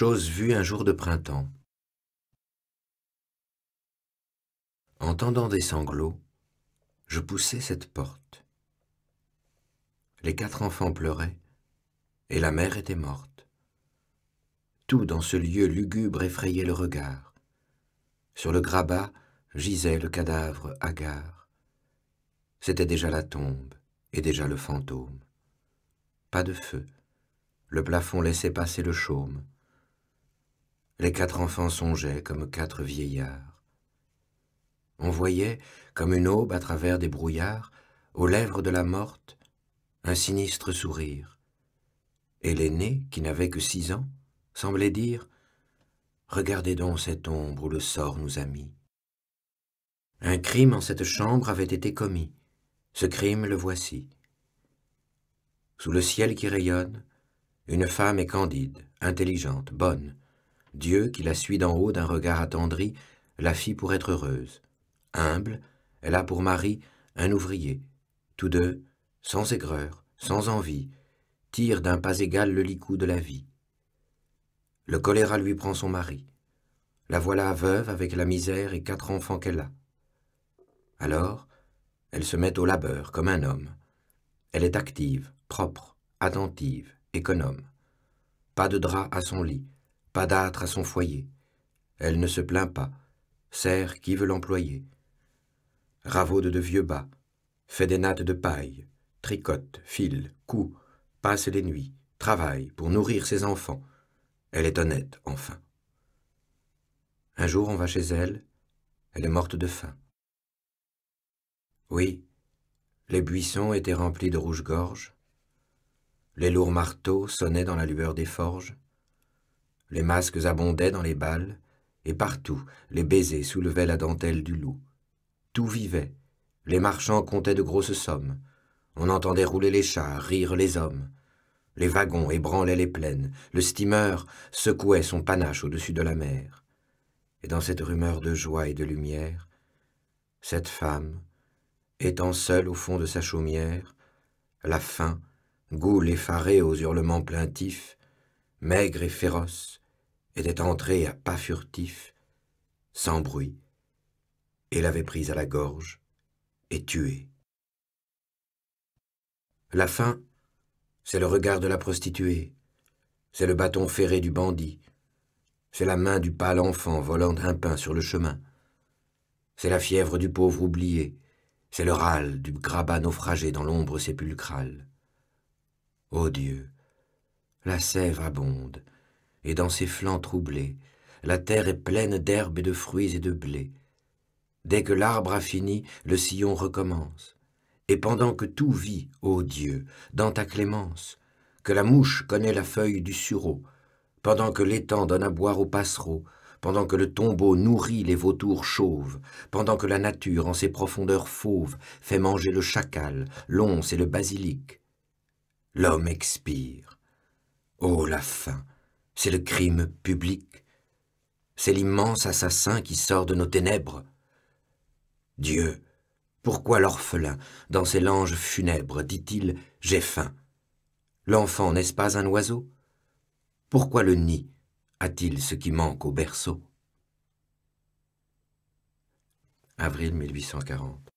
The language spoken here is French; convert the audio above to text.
Chose vue un jour de printemps. Entendant des sanglots, je poussai cette porte. Les 4 enfants pleuraient, et la mère était morte. Tout dans ce lieu lugubre effrayait le regard. Sur le grabat gisait le cadavre hagard. C'était déjà la tombe, et déjà le fantôme. Pas de feu, le plafond laissait passer le chaume. Les 4 enfants songeaient comme 4 vieillards. On voyait, comme une aube à travers des brouillards, aux lèvres de la morte, un sinistre sourire. Et l'aîné, qui n'avait que 6 ans, semblait dire « Regardez donc cette ombre où le sort nous a mis. » Un crime en cette chambre avait été commis. Ce crime le voici. Sous le ciel qui rayonne, une femme est candide, intelligente, bonne. Dieu, qui la suit d'en haut d'un regard attendri, la fit pour être heureuse. Humble, elle a pour mari un ouvrier. Tous deux, sans aigreur, sans envie, tirent d'un pas égal le licou de la vie. Le choléra lui prend son mari. La voilà veuve avec la misère et 4 enfants qu'elle a. Alors, elle se met au labeur comme un homme. Elle est active, propre, attentive, économe. Pas de drap à son lit, pas d'âtre à son foyer. Elle ne se plaint pas, sert qui veut l'employer. Ravaude de vieux bas, fait des nattes de paille, tricote, file, coud, passe les nuits, travaille pour nourrir ses enfants. Elle est honnête, enfin. Un jour, on va chez elle, elle est morte de faim. Oui, les buissons étaient remplis de rouge-gorge, les lourds marteaux sonnaient dans la lueur des forges, les masques abondaient dans les balles, et partout, les baisers soulevaient la dentelle du loup. Tout vivait, les marchands comptaient de grosses sommes, on entendait rouler les chars, rire les hommes. Les wagons ébranlaient les plaines, le steamer secouait son panache au-dessus de la mer. Et dans cette rumeur de joie et de lumière, cette femme, étant seule au fond de sa chaumière, la faim, goule effarée aux hurlements plaintifs, maigre et féroce, était entrée à pas furtifs, sans bruit, et l'avait prise à la gorge et tuée. La faim, c'est le regard de la prostituée, c'est le bâton ferré du bandit, c'est la main du pâle enfant volant un pain sur le chemin, c'est la fièvre du pauvre oublié, c'est le râle du grabat naufragé dans l'ombre sépulcrale. Ô Dieu, la sève abonde, et dans ses flancs troublés, la terre est pleine d'herbes et de fruits et de blé. Dès que l'arbre a fini, le sillon recommence. Et pendant que tout vit, ô Dieu, dans ta clémence, que la mouche connaît la feuille du sureau, pendant que l'étang donne à boire aux passereaux, pendant que le tombeau nourrit les vautours chauves, pendant que la nature, en ses profondeurs fauves, fait manger le chacal, l'once et le basilic, l'homme expire. Oh, la faim, c'est le crime public, c'est l'immense assassin qui sort de nos ténèbres. Dieu, pourquoi l'orphelin, dans ses langes funèbres, dit-il « j'ai faim » L'enfant n'est-ce pas un oiseau? Pourquoi le nid a-t-il ce qui manque au berceau? Avril 1840.